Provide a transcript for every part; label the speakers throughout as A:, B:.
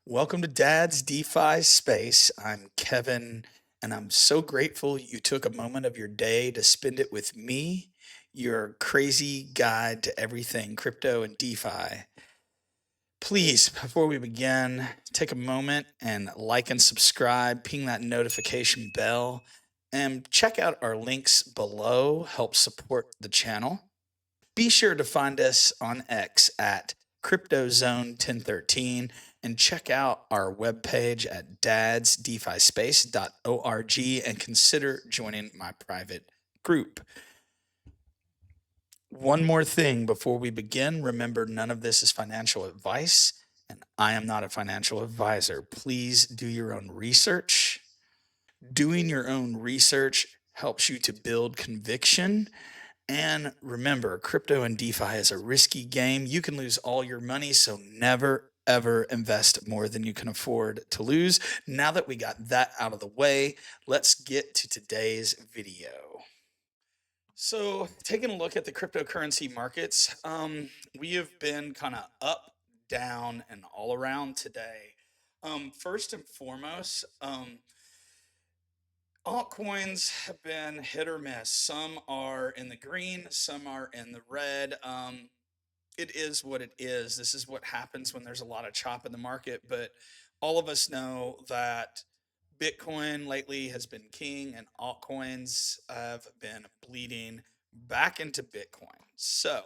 A: Welcome to Dad's DeFi Space. I'm Kevin, and I'm so grateful you took a moment of your day to spend it with me, your crazy guide to everything crypto and DeFi. Please, before we begin, take a moment and like and subscribe, ping that notification bell, and check out our links below, help support the channel. Be sure to find us on X at CryptoZone1013 and check out our webpage at dadsdefispace.org and consider joining my private group. One more thing before we begin. Remember, none of this is financial advice, and I am not a financial advisor. Please do your own research. Doing your own research helps you to build conviction. And remember, crypto and DeFi is a risky game. You can lose all your money, so never, ever invest more than you can afford to lose. Now that we got that out of the way, let's get to today's video. So, taking a look at the cryptocurrency markets, we have been kind of up, down, and all around today. First and foremost, altcoins have been hit or miss. Some are in the green, some are in the red. It is what it is. This is what happens when there's a lot of chop in the market. But all of us know that Bitcoin lately has been king and altcoins have been bleeding back into Bitcoin. So,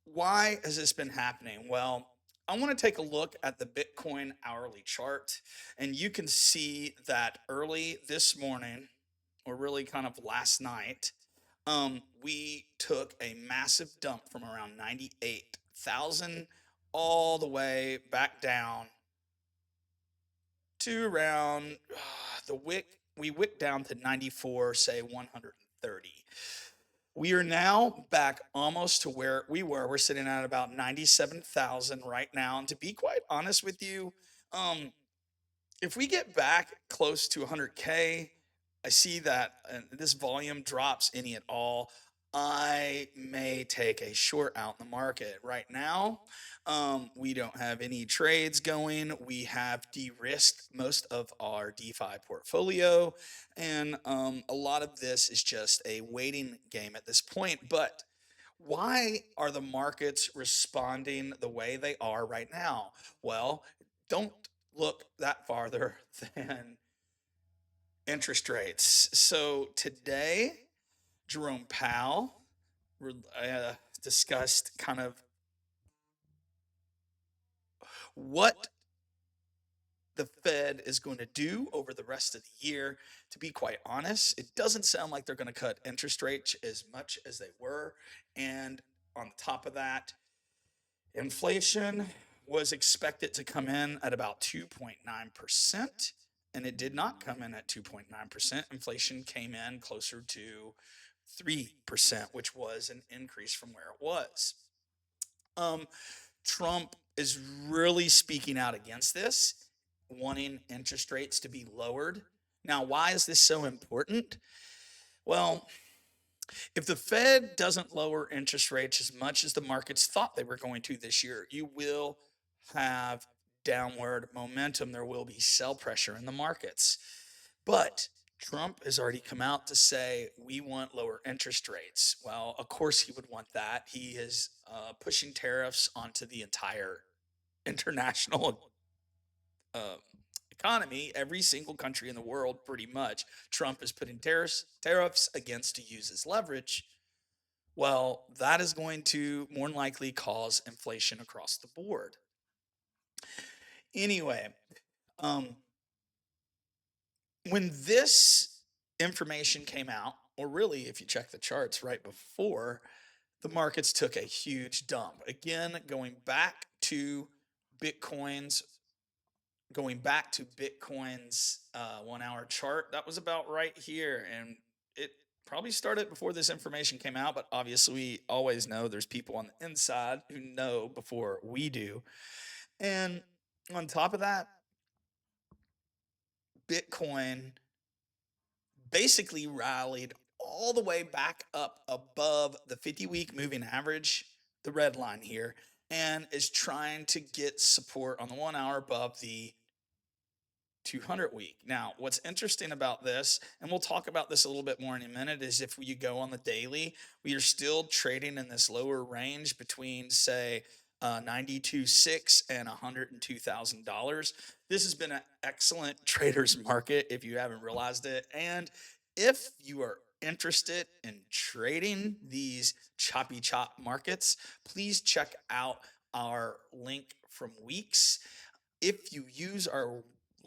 A: why has this been happening? Well, I want to take a look at the Bitcoin hourly chart, and you can see that early this morning, or really kind of last night, we took a massive dump from around 98,000 all the way back down to around the wick. We wicked down to 94, say 130. We are now back almost to where we were. We're sitting at about 97,000 right now. And to be quite honest with you, if we get back close to 100K, I see that this volume drops any at all. I may take a short out in the market right now. We don't have any trades going. We have de-risked most of our DeFi portfolio, and a lot of this is just a waiting game at this point. But why are the markets responding the way they are right now? Well, don't look that farther than interest rates. So today, Jerome Powell discussed kind of what the Fed is going to do over the rest of the year. To be quite honest, it doesn't sound like they're going to cut interest rates as much as they were. And on top of that, inflation was expected to come in at about 2.9%, and it did not come in at 2.9%. Inflation came in closer to 3%, which was an increase from where it was. Trump is really speaking out against this, wanting interest rates to be lowered. Now, why is this so important? Well, if the Fed doesn't lower interest rates as much as the markets thought they were going to this year, you will have downward momentum. There will be sell pressure in the markets. But Trump has already come out to say, we want lower interest rates. Well, of course he would want that. He is pushing tariffs onto the entire international economy. Every single country in the world, pretty much, Trump is putting tariffs against to use as leverage. Well, that is going to more than likely cause inflation across the board. Anyway, when this information came out, or really if you check the charts right before, the markets took a huge dump. Again, going back to Bitcoin's 1 hour chart, that was about right here. And it probably started before this information came out, but obviously we always know there's people on the inside who know before we do. And on top of that, Bitcoin basically rallied all the way back up above the 50-week moving average, the red line here, and is trying to get support on the 1 hour above the 200 week. Now, what's interesting about this, and we'll talk about this a little bit more in a minute, is if you go on the daily, we are still trading in this lower range between, say, 92.6 and $102,000. This has been an excellent trader's market if you haven't realized it. And if you are interested in trading these choppy chop markets, please check out our link from WEEX. If you use our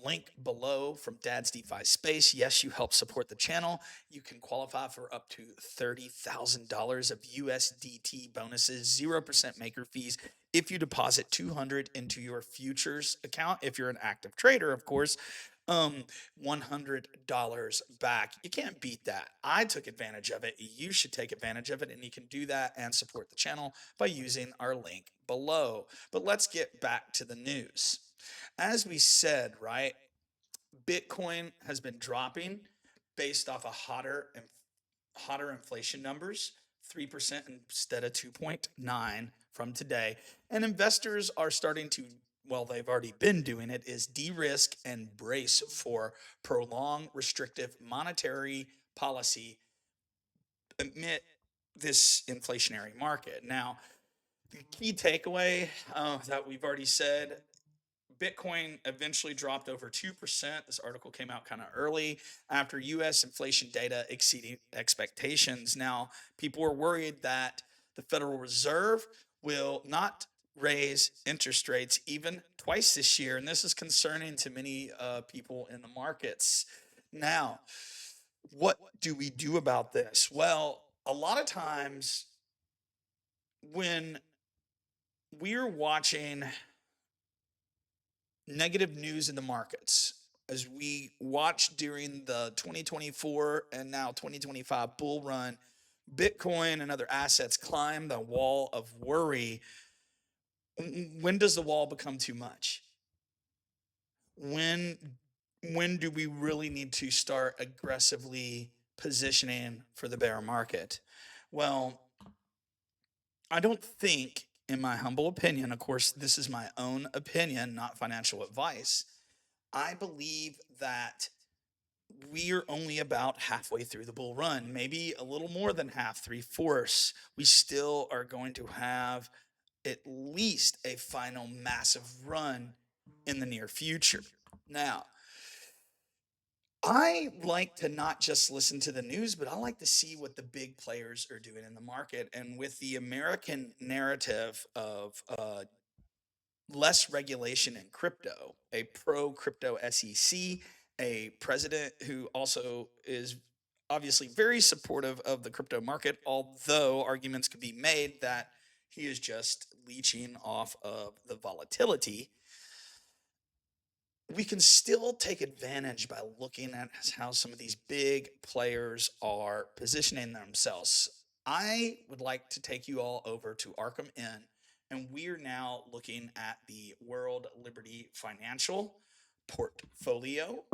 A: link below from Dad's DeFi Space, yes, you help support the channel. You can qualify for up to $30,000 of USDT bonuses, 0% maker fees if you deposit 200 into your futures account. If you're an active trader, of course, $100 back. You can't beat that. I took advantage of it. You should take advantage of it, and you can do that and support the channel by using our link below. But let's get back to the news. As we said, right, Bitcoin has been dropping based off of hotter inflation numbers, 3% instead of 2.9 from today. And investors are starting to, well, they've already been doing it, is de-risk and brace for prolonged restrictive monetary policy amid this inflationary market. Now, the key takeaway that we've already said, Bitcoin eventually dropped over 2%. This article came out kind of early after US inflation data exceeding expectations. Now, people were worried that the Federal Reserve will not raise interest rates even twice this year. And this is concerning to many people in the markets. Now, what do we do about this? Well, a lot of times when we're watching negative news in the markets, as we watched during the 2024 and now 2025 bull run, Bitcoin and other assets climb the wall of worry. When does the wall become too much? When do we really need to start aggressively positioning for the bear market? Well, I don't think, in my humble opinion, of course, this is my own opinion, not financial advice. I believe that we are only about halfway through the bull run, maybe a little more than half, three-fourths. We still are going to have at least a final massive run in the near future. Now, I like to not just listen to the news, but I like to see what the big players are doing in the market. And with the American narrative of less regulation in crypto, a pro crypto SEC, a president who also is obviously very supportive of the crypto market, although arguments could be made that he is just leeching off of the volatility. We can still take advantage by looking at how some of these big players are positioning themselves. I would like to take you all over to Arkham Inn, and we're now looking at the World Liberty Financial portfolio.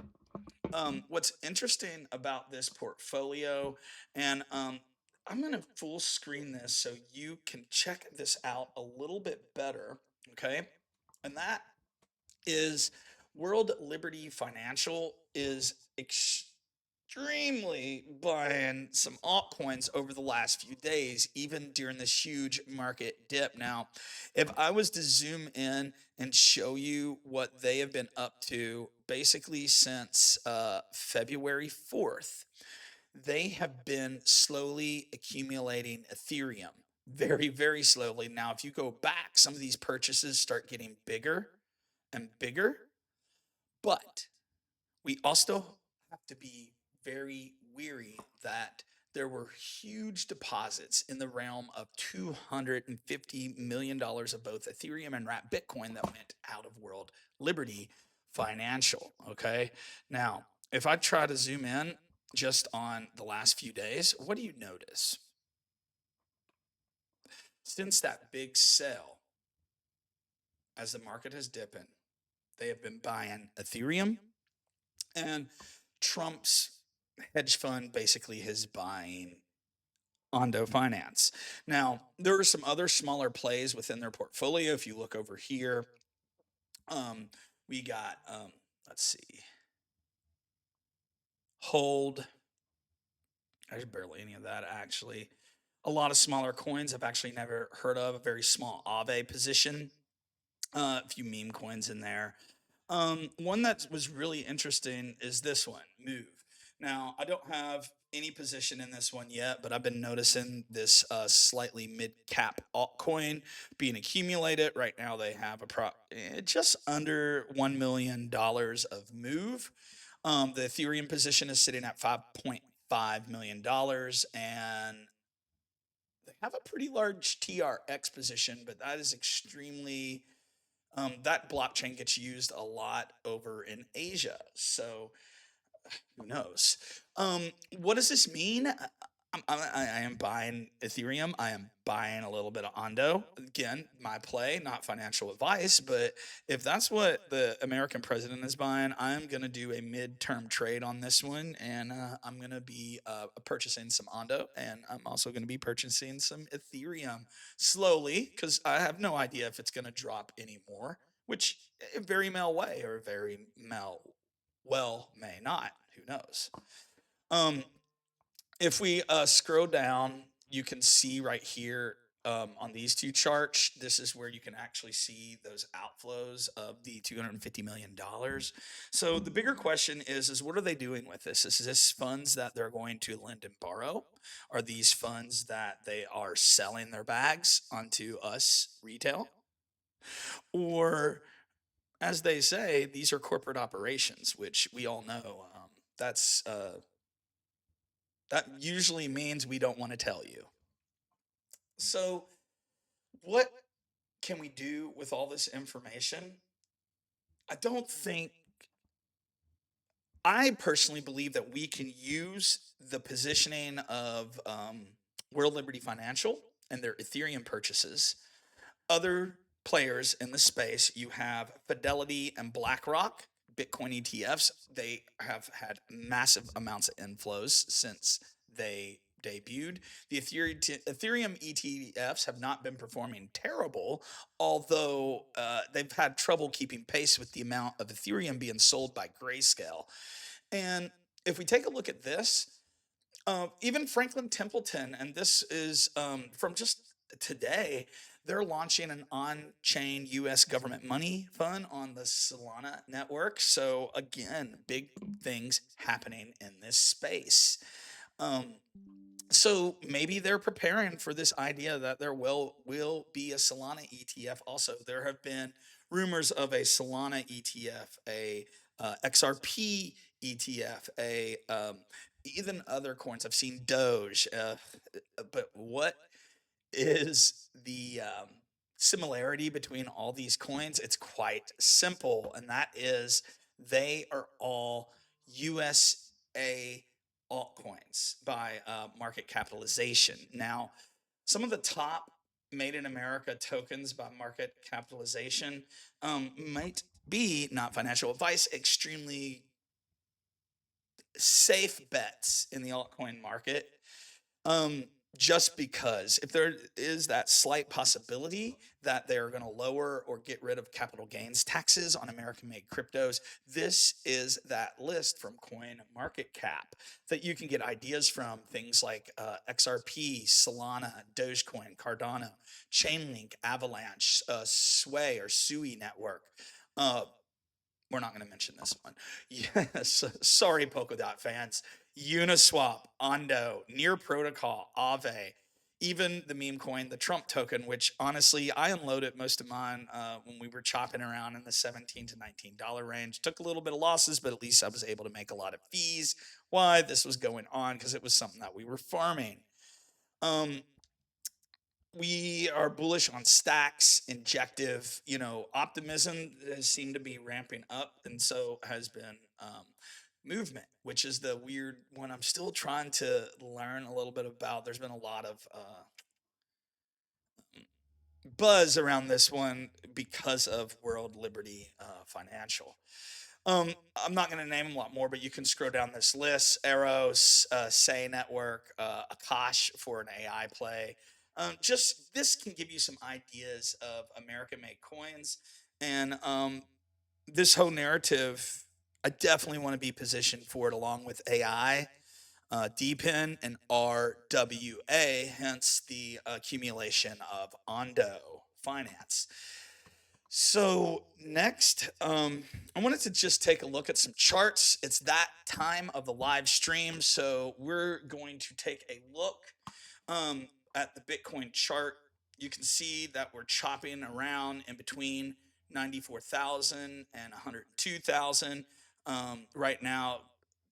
A: What's interesting about this portfolio, and I'm going to full screen this so you can check this out a little bit better, okay? And that is World Liberty Financial is extremely buying some altcoins over the last few days, even during this huge market dip. Now, if I was to zoom in and show you what they have been up to basically since February 4th, they have been slowly accumulating Ethereum. Very, very slowly. Now, if you go back, some of these purchases start getting bigger and bigger, but we also have to be very weary that there were huge deposits in the realm of $250 million of both Ethereum and wrapped Bitcoin that went out of World Liberty Financial. Okay. Now, if I try to zoom in just on the last few days, what do you notice? Since that big sell, as the market has dipped, they have been buying Ethereum, and Trump's hedge fund basically is buying ONDO Finance. Now, there are some other smaller plays within their portfolio. If you look over here, um, we got, let's see, Hold. There's barely any of that actually. A lot of smaller coins I've actually never heard of. A very small Aave position. A few meme coins in there. One that was really interesting is this one, Move. Now, I don't have any position in this one yet, but I've been noticing this slightly mid-cap altcoin being accumulated. Right now, they have just under $1 million of Move. The Ethereum position is sitting at $5.5 million, and they have a pretty large TRX position, but that is extremely that blockchain gets used a lot over in Asia. So who knows? What does this mean? I am buying Ethereum. I am buying a little bit of Ondo. Again, my play, not financial advice, but if that's what the American president is buying, I'm going to do a midterm trade on this one, and I'm going to be purchasing some Ondo, and I'm also going to be purchasing some Ethereum slowly because I have no idea if it's going to drop anymore, which very well may not. Who knows? Um, if we scroll down, you can see right here on these two charts, this is where you can actually see those outflows of the $250 million. So the bigger question is what are they doing with this? Is this funds that they're going to lend and borrow? Are these funds that they are selling their bags onto us retail? Or as they say, these are corporate operations, which we all know. That's that usually means we don't want to tell you. So, what can we do with all this information? I don't think, I personally believe that we can use the positioning of World Liberty Financial and their Ethereum purchases. Other players in the space, you have Fidelity and BlackRock, Bitcoin ETFs. They have had massive amounts of inflows since they debuted. The Ethereum ETFs have not been performing terrible, although they've had trouble keeping pace with the amount of Ethereum being sold by Grayscale. And if we take a look at this, even Franklin Templeton, and this is from just today, they're launching an on chain US government money fund on the Solana network. So, again, big things happening in this space. Um, so maybe they're preparing for this idea that there will be a Solana ETF. Also, there have been rumors of a Solana ETF, a XRP ETF, a even other coins. I've seen Doge, but what is the similarity between all these coins? It's quite simple, and that is they are all USA altcoins by market capitalization. Now, some of the top made in America tokens by market capitalization might be, not financial advice, extremely safe bets in the altcoin market. Um, just because if there is that slight possibility that they're going to lower or get rid of capital gains taxes on American made cryptos, this is that list from Coin Market Cap that you can get ideas from, things like XRP, Solana, Dogecoin, Cardano, Chainlink, Avalanche, Sway or Sui network. Uh, we're not going to mention this one. Yes, sorry, Polkadot fans. Uniswap, Ondo, Near Protocol, Aave, even the meme coin, the Trump token, which honestly I unloaded most of mine when we were chopping around in the $17 to $19 range. Took a little bit of losses, but at least I was able to make a lot of fees. Why this was going on? Because it was something that we were farming. Um, we are bullish on stacks, injective, optimism has seemed to be ramping up, and so has been movement, which is the weird one I'm still trying to learn a little bit about. There's been a lot of buzz around this one because of World Liberty Financial. I'm not going to name a lot more, but you can scroll down this list: Eros, Say Network, Akash for an AI play. Just this can give you some ideas of American-made coins, and this whole narrative, I definitely want to be positioned for it along with AI, DPIN, and RWA, hence the accumulation of ONDO finance. So next, I wanted to just take a look at some charts. It's that time of the live stream, so we're going to take a look at the Bitcoin chart. You can see that we're chopping around in between 94,000 and 102,000. Right now,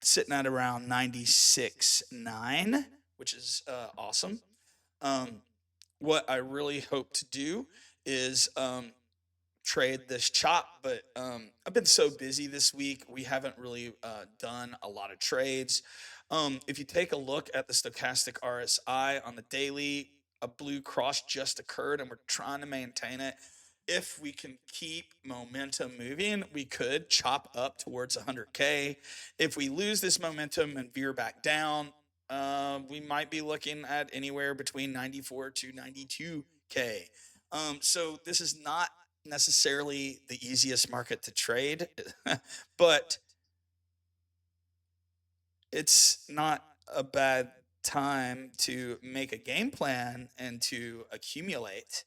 A: sitting at around 96.9, which is awesome. What I really hope to do is trade this chop, but I've been so busy this week, we haven't really done a lot of trades. If you take a look at the stochastic RSI on the daily, a blue cross just occurred and we're trying to maintain it. If we can keep momentum moving, we could chop up towards 100K. If we lose this momentum and veer back down, we might be looking at anywhere between 94 to 92K. So this is not necessarily the easiest market to trade, but it's not a bad time to make a game plan and to accumulate.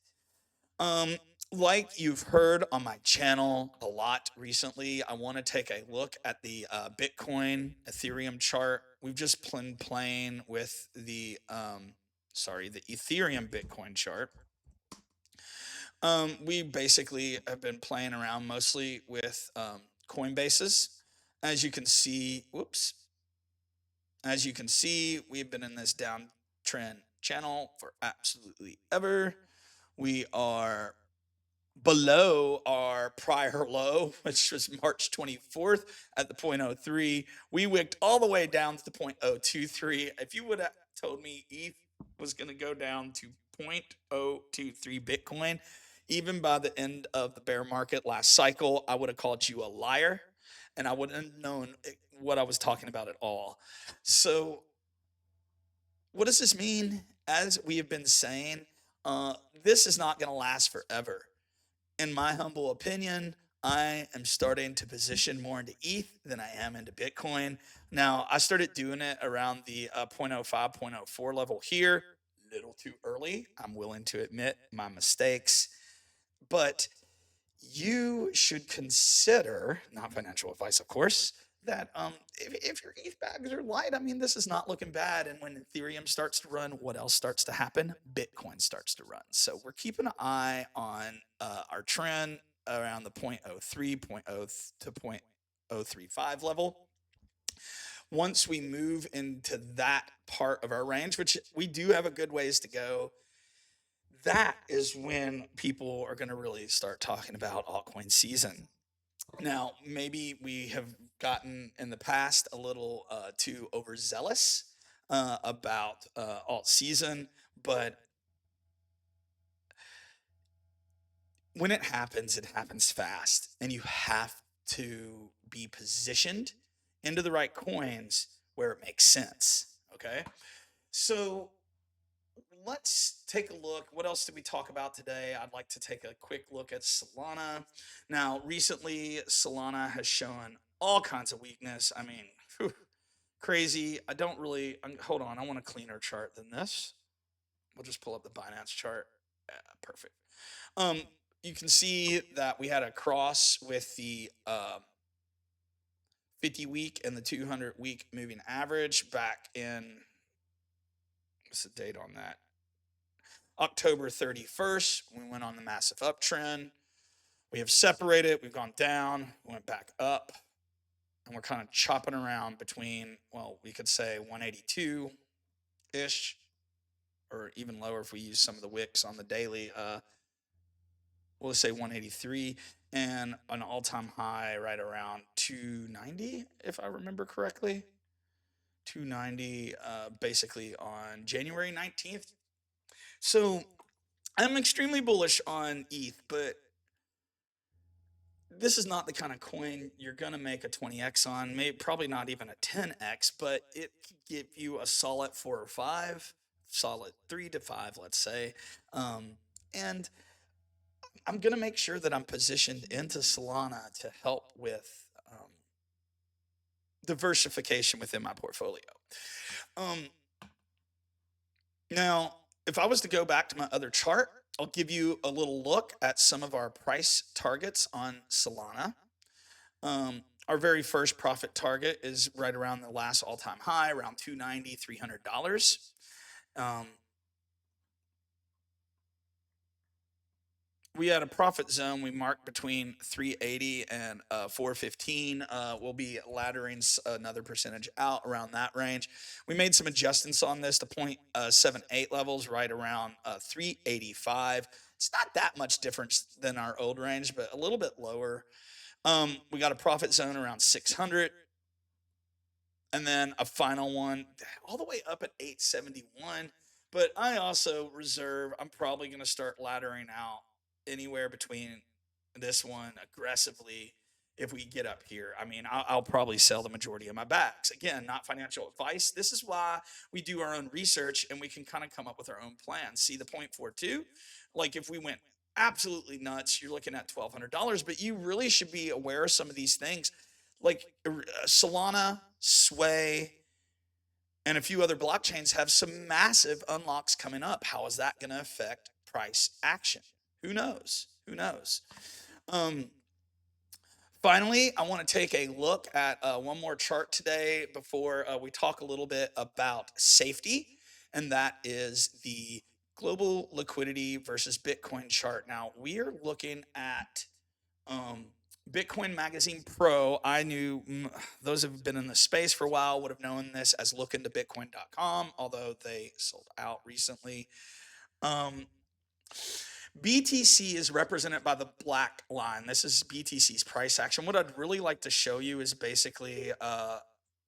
A: Um, like you've heard on my channel a lot recently, I want to take a look at the Bitcoin Ethereum chart. We've just been playing with the the Ethereum Bitcoin chart. We basically have been playing around mostly with Coinbases. As you can see, as you can see, we've been in this downtrend channel for absolutely ever. We are below our prior low, which was March 24th at the 0.03. We wicked all the way down to the 0.023. If you would have told me ETH was going to go down to 0.023 Bitcoin, even by the end of the bear market last cycle, I would have called you a liar and I wouldn't have known what I was talking about at all. So, what does this mean? As we have been saying, this is not going to last forever. In my humble opinion, I am starting to position more into ETH than I am into Bitcoin. Now, I started doing it around the 0.05, 0.04 level here. Little too early. I'm willing to admit my mistakes. But you should consider, not financial advice, of course, that if your ETH bags are light, I mean, this is not looking bad. And when Ethereum starts to run, what else starts to happen? Bitcoin starts to run. So we're keeping an eye on our trend around the 0.03, 0.0 to 0.035 level. Once we move into that part of our range, which we do have a good ways to go, that is when people are going to really start talking about altcoin season. Now, maybe we have gotten in the past a little too overzealous about alt season, but when it happens fast, and you have to be positioned into the right coins where it makes sense. Okay, so let's take a look. What else did we talk about today? I'd like to take a quick look at Solana. Now, recently, Solana has shown all kinds of weakness. I mean, whew, crazy. I don't really, hold on, I want a cleaner chart than this. We'll just pull up the Binance chart. Perfect. Um, you can see that we had a cross with the 50 week and the 200 week moving average back in, what's the date on that? October 31st, we went on the massive uptrend. We have separated, we've gone down, we went back up, and we're kind of chopping around between, well, we could say 182-ish, or even lower if we use some of the wicks on the daily. We'll say 183, and an all-time high right around 290, if I remember correctly. 290 basically on January 19th. So I'm extremely bullish on ETH, but this is not the kind of coin you're gonna make a 20x on, maybe probably not even a 10x, but it could give you a solid 4 or 5, solid 3 to 5, let's say. And I'm gonna make sure that I'm positioned into Solana to help with diversification within my portfolio. Um, Now, if I was to go back to my other chart, I'll give you a little look at some of our price targets on Solana. Our very first profit target is right around the last all-time high, around 290, $300. Um, we had a profit zone we marked between 380 and 415. We'll be laddering another percentage out around that range. We made some adjustments on this to 0.78 levels right around 385. It's not that much difference than our old range, but a little bit lower. We got a profit zone around 600, and then a final one all the way up at 871. But I also reserve, I'm probably going to start laddering out anywhere between this one aggressively if we get up here. I mean, I'll probably sell the majority of my bags. Again, not financial advice. This is why we do our own research and we can kind of come up with our own plans. See the 0.42? Like if we went absolutely nuts, you're looking at $1,200, but you really should be aware of some of these things like Solana, Sway, and a few other blockchains have some massive unlocks coming up. How is that going to affect price action? Who knows? Who knows? Um, Finally, I want to take a look at one more chart today before we talk a little bit about safety, and that is the global liquidity versus Bitcoin chart. Now, we are looking at um, Bitcoin Magazine Pro. I knew those have been in the space for a while would have known this as lookintobitcoin.com, although they sold out recently. Um, BTC is represented by the black line. This is BTC's price action. What I'd really like to show you is basically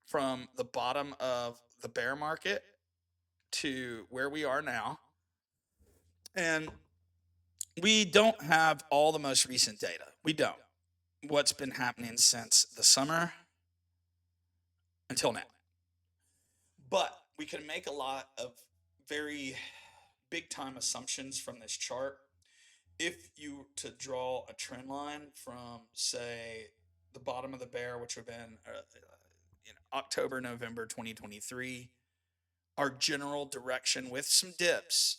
A: from the bottom of the bear market to where we are now. And we don't have all the most recent data. We don't. What's been happening since the summer until now. But we can make a lot of very big time assumptions from this chart. If you to draw a trend line from, say, the bottom of the bear, which would have been October, November 2023, our general direction with some dips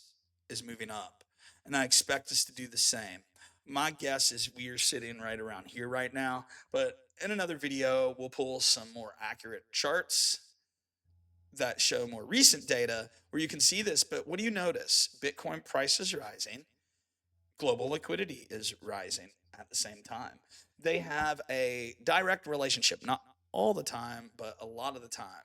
A: is moving up. And I expect us to do the same. My guess is we are sitting right around here right now, but in another video, we'll pull some more accurate charts that show more recent data where you can see this. But what do you notice? Bitcoin price is rising, global liquidity is rising at the same time. They have a direct relationship, not all the time, but a lot of the time.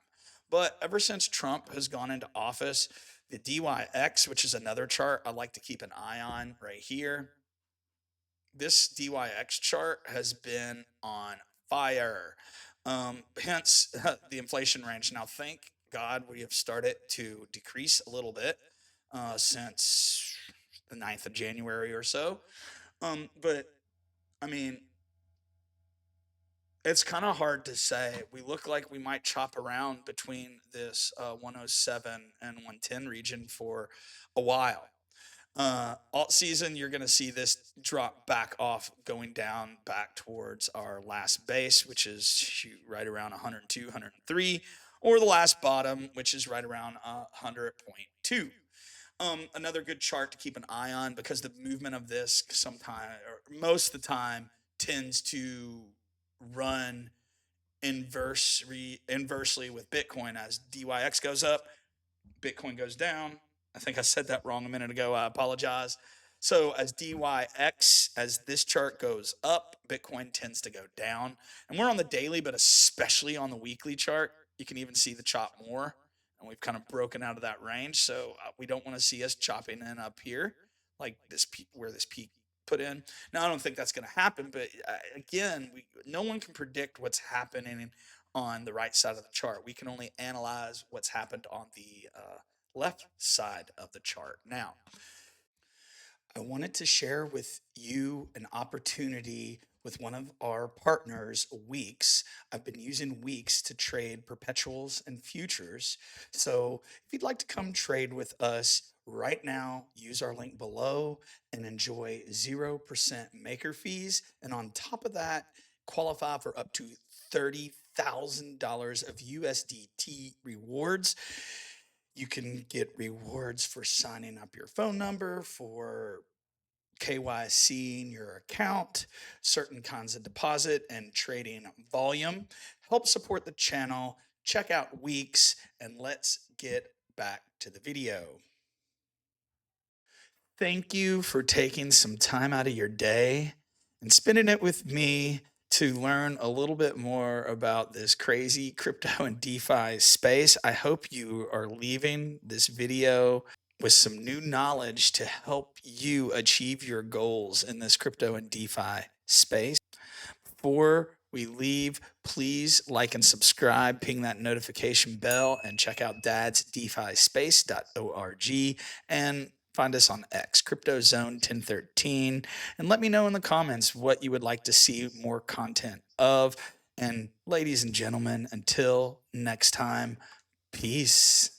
A: But ever since Trump has gone into office, the DYX, which is another chart I like to keep an eye on right here, this DYX chart has been on fire. Hence the inflation range. Now, thank God we have started to decrease a little bit since the 9th of January or so. But I mean, it's kind of hard to say. We look like we might chop around between this 107 and 110 region for a while. Alt season, you're going to see this drop back off, going down back towards our last base, which is right around 102, 103, or the last bottom, which is right around 100.2. Another good chart to keep an eye on because the movement of this sometimes, or most of the time, tends to run inversely with Bitcoin. As DYX goes up, Bitcoin goes down. I think I said that wrong a minute ago. I apologize. So as DYX, as this chart goes up, Bitcoin tends to go down. And we're on the daily, but especially on the weekly chart, you can even see the chop more. And we've kind of broken out of that range. So we don't want to see us chopping in up here, like this peak, where this peak put in. Now, I don't think that's going to happen. But again, no one can predict what's happening on the right side of the chart. We can only analyze what's happened on the left side of the chart. Now, I wanted to share with you an opportunity with one of our partners, WEEX. I've been using WEEX to trade perpetuals and futures. So if you'd like to come trade with us right now, use our link below and enjoy 0% maker fees. And on top of that, qualify for up to $30,000 of USDT rewards. You can get rewards for signing up your phone number, for KYCing your account, certain kinds of deposit and trading volume. Help support the channel. Check out WEEX, and let's get back to the video. Thank you for taking some time out of your day and spending it with me to learn a little bit more about this crazy crypto and DeFi space. I hope you are leaving this video with some new knowledge to help you achieve your goals in this crypto and DeFi space. Before we leave, please like and subscribe, ping that notification bell, and check out dadsdefispace.org and find us on X, CryptoZone1013, and let me know in the comments what you would like to see more content of. And ladies and gentlemen, until next time, peace.